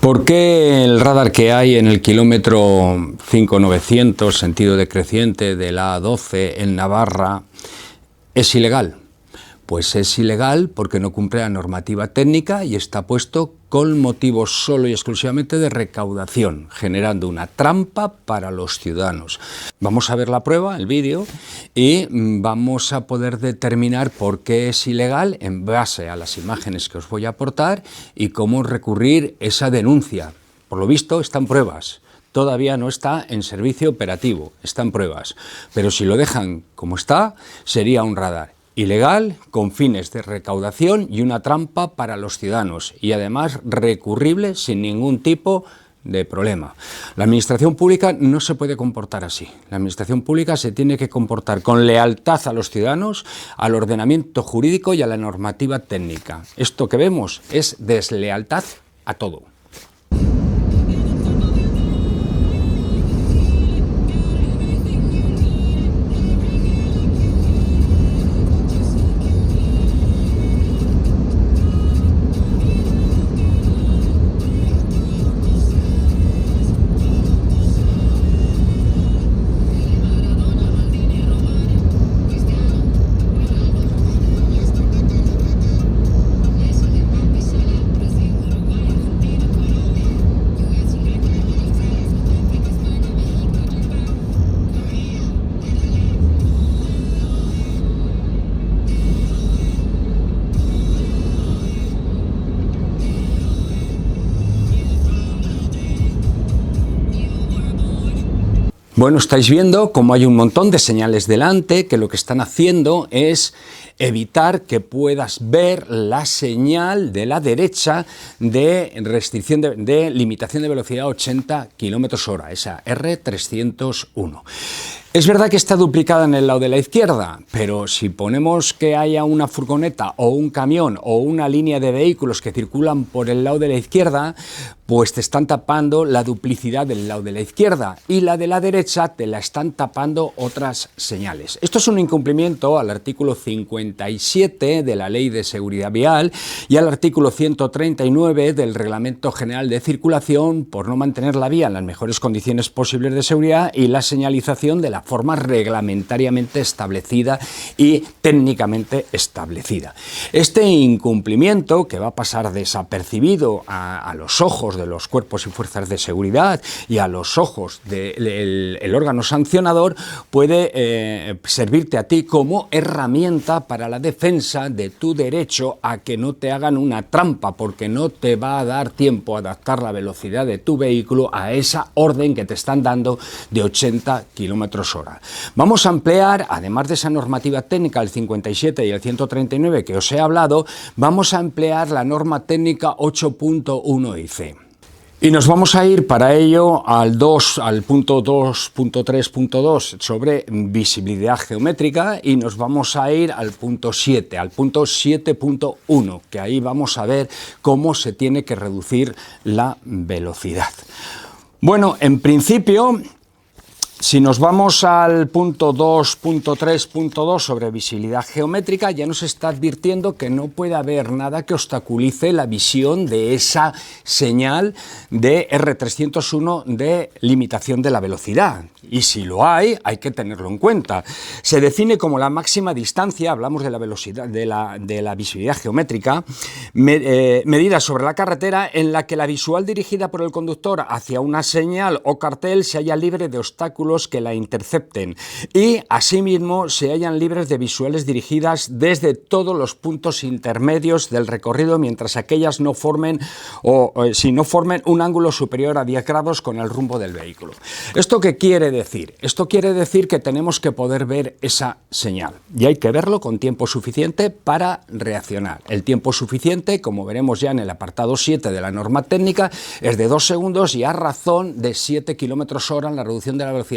¿Por qué el radar que hay en el kilómetro 5900, sentido decreciente de la A12 en Navarra, es ilegal? Pues es ilegal porque no cumple la normativa técnica y está puesto con motivos solo y exclusivamente de recaudación, generando una trampa para los ciudadanos. Vamos a ver la prueba, el vídeo, y vamos a poder determinar por qué es ilegal en base a las imágenes que os voy a aportar y cómo recurrir esa denuncia. Por lo visto están pruebas. Todavía no está en servicio operativo, están pruebas. Pero si lo dejan como está, sería un radar ilegal, con fines de recaudación y una trampa para los ciudadanos, y además recurrible sin ningún tipo de problema. La administración pública no se puede comportar así. La administración pública se tiene que comportar con lealtad a los ciudadanos, al ordenamiento jurídico y a la normativa técnica. Esto que vemos es deslealtad a todo. Bueno, estáis viendo cómo hay un montón de señales delante que lo que están haciendo es evitar que puedas ver la señal de la derecha de restricción de limitación de velocidad a 80 km/h, esa R301. Es verdad que está duplicada en el lado de la izquierda, pero si ponemos que haya una furgoneta o un camión o una línea de vehículos que circulan por el lado de la izquierda, pues te están tapando la duplicidad del lado de la izquierda y la de la derecha te la están tapando otras señales. Esto es un incumplimiento al artículo 57 de la Ley de Seguridad Vial y al artículo 139 del Reglamento General de Circulación por no mantener la vía en las mejores condiciones posibles de seguridad y la señalización de la forma reglamentariamente establecida y técnicamente establecida. Este incumplimiento, que va a pasar desapercibido a los ojos de los cuerpos y fuerzas de seguridad y a los ojos del órgano sancionador, puede servirte a ti como herramienta para la defensa de tu derecho a que no te hagan una trampa, porque no te va a dar tiempo a adaptar la velocidad de tu vehículo a esa orden que te están dando de 80 km/h. Vamos a emplear, además de esa normativa técnica, el 57 y el 139 que os he hablado, vamos a emplear la norma técnica 8.1 IC. Y nos vamos a ir para ello al punto 2.3.2 sobre visibilidad geométrica y nos vamos a ir al punto 7, al punto 7.1, que ahí vamos a ver cómo se tiene que reducir la velocidad. Bueno, en principio, si nos vamos al punto 2.3.2 sobre visibilidad geométrica, ya nos está advirtiendo que no puede haber nada que obstaculice la visión de esa señal de R301 de limitación de la velocidad. Y si lo hay que tenerlo en cuenta. Se define como la máxima distancia, hablamos de la velocidad, de la visibilidad geométrica, medida sobre la carretera en la que la visual dirigida por el conductor hacia una señal o cartel se halla libre de obstáculos que la intercepten y, asimismo, se hallan libres de visuales dirigidas desde todos los puntos intermedios del recorrido, mientras aquellas no formen si no formen un ángulo superior a 10 grados con el rumbo del vehículo. ¿Esto qué quiere decir? Esto quiere decir que tenemos que poder ver esa señal y hay que verlo con tiempo suficiente para reaccionar. El tiempo suficiente, como veremos ya en el apartado 7 de la norma técnica, es de 2 segundos y a razón de 7 km/h en la reducción de la velocidad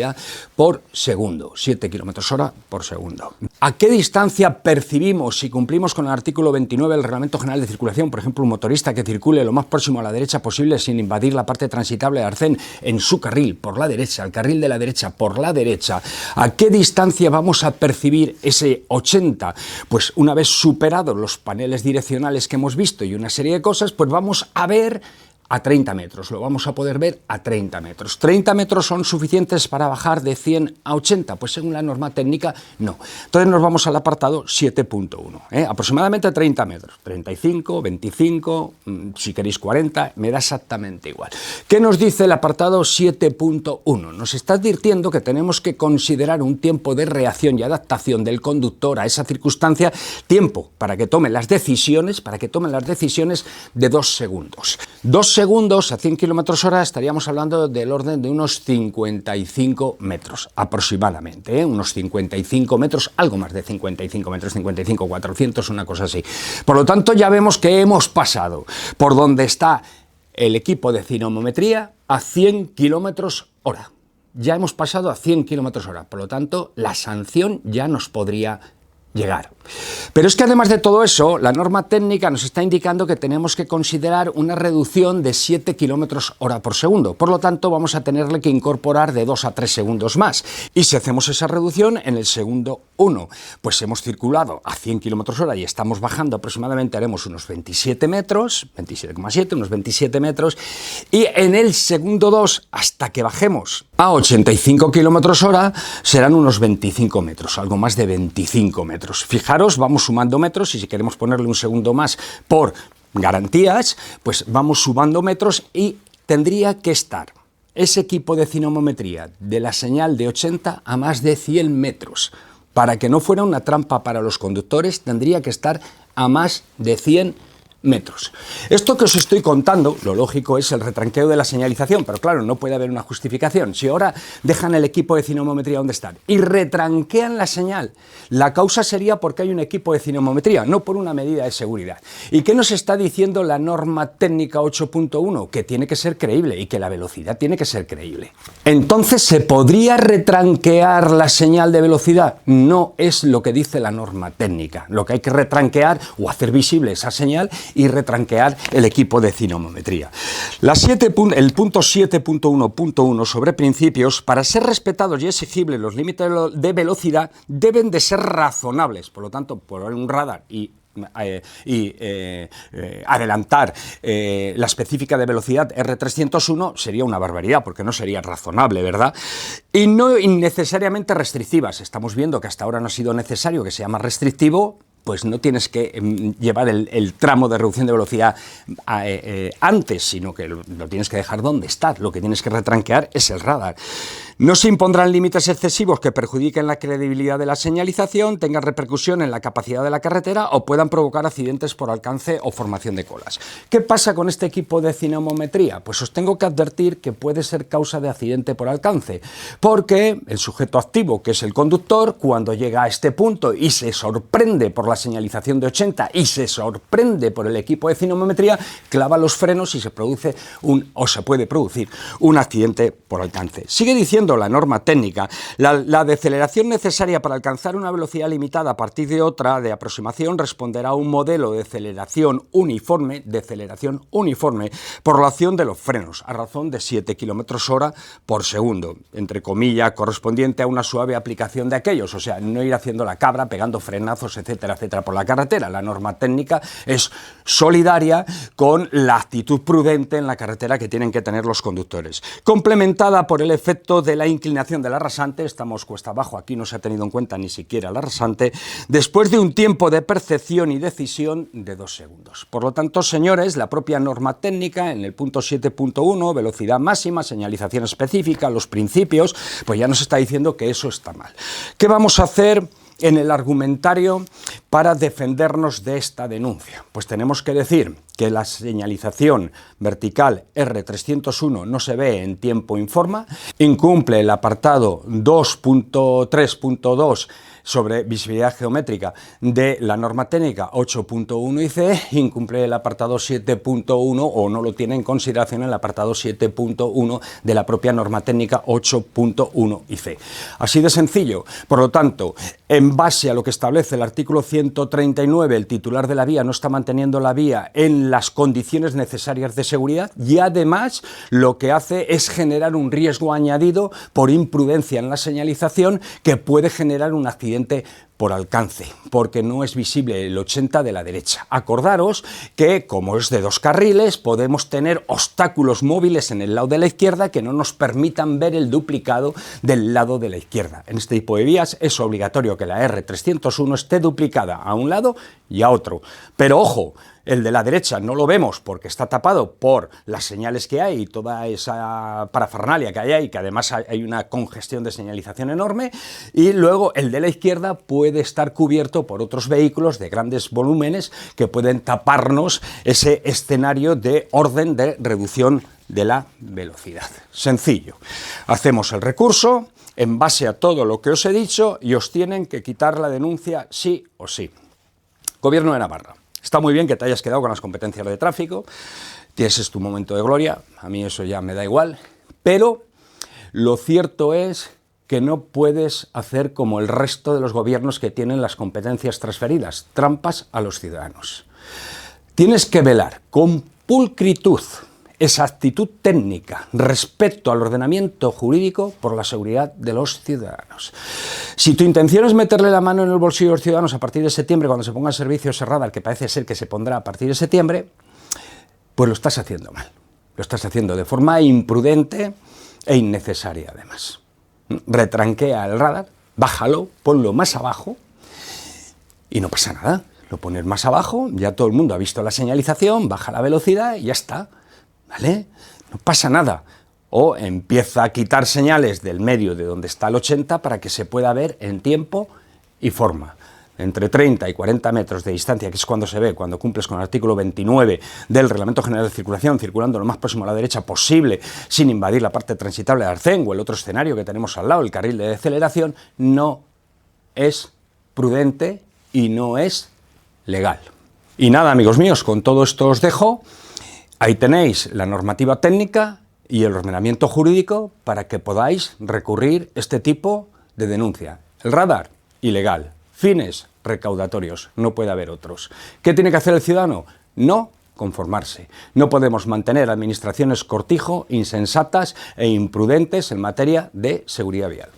por segundo. 7 km/h por segundo. ¿A qué distancia percibimos si cumplimos con el artículo 29 del Reglamento General de Circulación, por ejemplo, un motorista que circule lo más próximo a la derecha posible sin invadir la parte transitable del arcén en su carril por la derecha, el carril de la derecha por la derecha? ¿A qué distancia vamos a percibir ese 80? Pues una vez superados los paneles direccionales que hemos visto y una serie de cosas, pues vamos a ver a 30 metros, lo vamos a poder ver a 30 metros. ¿30 metros son suficientes para bajar de 100 a 80? Pues según la norma técnica, no. Entonces nos vamos al apartado 7.1, aproximadamente 30 metros, 35, 25, si queréis 40, me da exactamente igual. ¿Qué nos dice el apartado 7.1? Nos está advirtiendo que tenemos que considerar un tiempo de reacción y adaptación del conductor a esa circunstancia, tiempo para que tome las decisiones, de 2 segundos. 2 segundos a 100 km/h estaríamos hablando del orden de unos 55 metros aproximadamente, unos 55 metros, algo más de 55 metros, 55, 400, una cosa así. Por lo tanto, ya vemos que hemos pasado por donde está el equipo de cinemometría a 100 km/h. Ya hemos pasado a 100 km/h, por lo tanto, la sanción ya nos podría llegar. Pero es que además de todo eso, la norma técnica nos está indicando que tenemos que considerar una reducción de 7 km/h por segundo. Por lo tanto, vamos a tenerle que incorporar de 2 a 3 segundos más. Y si hacemos esa reducción en el segundo 1, pues hemos circulado a 100 km/h y estamos bajando aproximadamente, haremos unos 27 metros, 27,7, unos 27 metros, y en el segundo 2, hasta que bajemos a 85 km/h, serán unos 25 metros, algo más de 25 metros. Fijaros, vamos sumando metros y si queremos ponerle un segundo más por garantías, pues vamos sumando metros y tendría que estar ese equipo de cinemometría de la señal de 80 a más de 100 metros. Para que no fuera una trampa para los conductores, tendría que estar a más de 100 metros. Esto que os estoy contando, lo lógico es el retranqueo de la señalización, pero claro, no puede haber una justificación. Si ahora dejan el equipo de cinemometría donde están y retranquean la señal, la causa sería porque hay un equipo de cinemometría, no por una medida de seguridad. ¿Y qué nos está diciendo la norma técnica 8.1? Que tiene que ser creíble y que la velocidad tiene que ser creíble. Entonces, ¿se podría retranquear la señal de velocidad? No es lo que dice la norma técnica. Lo que hay que retranquear o hacer visible esa señal y retranquear el equipo de cinemometría. El punto 7.1.1 sobre principios, para ser respetados y exigibles los límites de velocidad deben de ser razonables. Por lo tanto, por un radar y adelantar la específica de velocidad R301 sería una barbaridad, porque no sería razonable, ¿verdad? Y no innecesariamente restrictivas. Estamos viendo que hasta ahora no ha sido necesario que sea más restrictivo, pues no tienes que llevar el tramo de reducción de velocidad antes, sino que lo tienes que dejar donde está. Lo que tienes que retranquear es el radar. No se impondrán límites excesivos que perjudiquen la credibilidad de la señalización, tengan repercusión en la capacidad de la carretera o puedan provocar accidentes por alcance o formación de colas. ¿Qué pasa con este equipo de cinemometría? Pues os tengo que advertir que puede ser causa de accidente por alcance, porque el sujeto activo, que es el conductor, cuando llega a este punto y se sorprende por la señalización de 80 y se sorprende por el equipo de cinemometría, clava los frenos y se puede producir un accidente por alcance. Sigue diciendo la norma técnica, la deceleración necesaria para alcanzar una velocidad limitada a partir de otra de aproximación responderá a un modelo de deceleración uniforme por la acción de los frenos, a razón de 7 km/h por segundo, entre comillas, correspondiente a una suave aplicación de aquellos, o sea, no ir haciendo la cabra, pegando frenazos, etcétera, etcétera, por la carretera. La norma técnica es solidaria con la actitud prudente en la carretera que tienen que tener los conductores, complementada por el efecto de la inclinación de la rasante. Estamos cuesta abajo, aquí no se ha tenido en cuenta ni siquiera la rasante, después de un tiempo de percepción y decisión de 2 segundos. Por lo tanto, señores, la propia norma técnica en el punto 7.1, velocidad máxima, señalización específica, los principios, pues ya nos está diciendo que eso está mal. ¿Qué vamos a hacer en el argumentario para defendernos de esta denuncia? Pues tenemos que decir que la señalización vertical R301 no se ve en tiempo informa, incumple el apartado 2.3.2 sobre visibilidad geométrica de la norma técnica 8.1 y C, incumple el apartado 7.1 o no lo tiene en consideración el apartado 7.1 de la propia norma técnica 8.1 y C. Así de sencillo. Por lo tanto, en base a lo que establece el artículo 139, el titular de la vía no está manteniendo la vía en las condiciones necesarias de seguridad y además lo que hace es generar un riesgo añadido por imprudencia en la señalización que puede generar un accidente por alcance, porque no es visible el 80 de la derecha. Acordaros que, como es de 2 carriles, podemos tener obstáculos móviles en el lado de la izquierda que no nos permitan ver el duplicado del lado de la izquierda. En este tipo de vías es obligatorio que la R301 esté duplicada a un lado y a otro. Pero ojo, el de la derecha no lo vemos porque está tapado por las señales que hay y toda esa parafernalia que hay ahí, que además hay una congestión de señalización enorme, y luego el de la izquierda puede estar cubierto por otros vehículos de grandes volúmenes que pueden taparnos ese escenario de orden de reducción de la velocidad. Sencillo. Hacemos el recurso en base a todo lo que os he dicho y os tienen que quitar la denuncia sí o sí. Gobierno de Navarra. Está muy bien que te hayas quedado con las competencias de tráfico, ese es tu momento de gloria, a mí eso ya me da igual, pero lo cierto es que no puedes hacer como el resto de los gobiernos que tienen las competencias transferidas, trampas a los ciudadanos. Tienes que velar con pulcritud, exactitud técnica, respeto al ordenamiento jurídico por la seguridad de los ciudadanos. Si tu intención es meterle la mano en el bolsillo de los ciudadanos a partir de septiembre, cuando se ponga el servicio Serradar, que parece ser que se pondrá a partir de septiembre, pues lo estás haciendo mal. Lo estás haciendo de forma imprudente e innecesaria, además. Retranquea el radar, bájalo, ponlo más abajo y no pasa nada. Lo pones más abajo, ya todo el mundo ha visto la señalización, baja la velocidad y ya está. ¿Vale? No pasa nada. O empieza a quitar señales del medio de donde está el 80 para que se pueda ver en tiempo y forma. Entre 30 y 40 metros de distancia, que es cuando se ve, cuando cumples con el artículo 29 del Reglamento General de Circulación, circulando lo más próximo a la derecha posible, sin invadir la parte transitable de Arcén o el otro escenario que tenemos al lado, el carril de deceleración, no es prudente y no es legal. Y nada, amigos míos, con todo esto os dejo. Ahí tenéis la normativa técnica y el ordenamiento jurídico para que podáis recurrir este tipo de denuncia. El radar, ilegal. Fines recaudatorios, no puede haber otros. ¿Qué tiene que hacer el ciudadano? No conformarse. No podemos mantener administraciones cortijo, insensatas e imprudentes en materia de seguridad vial.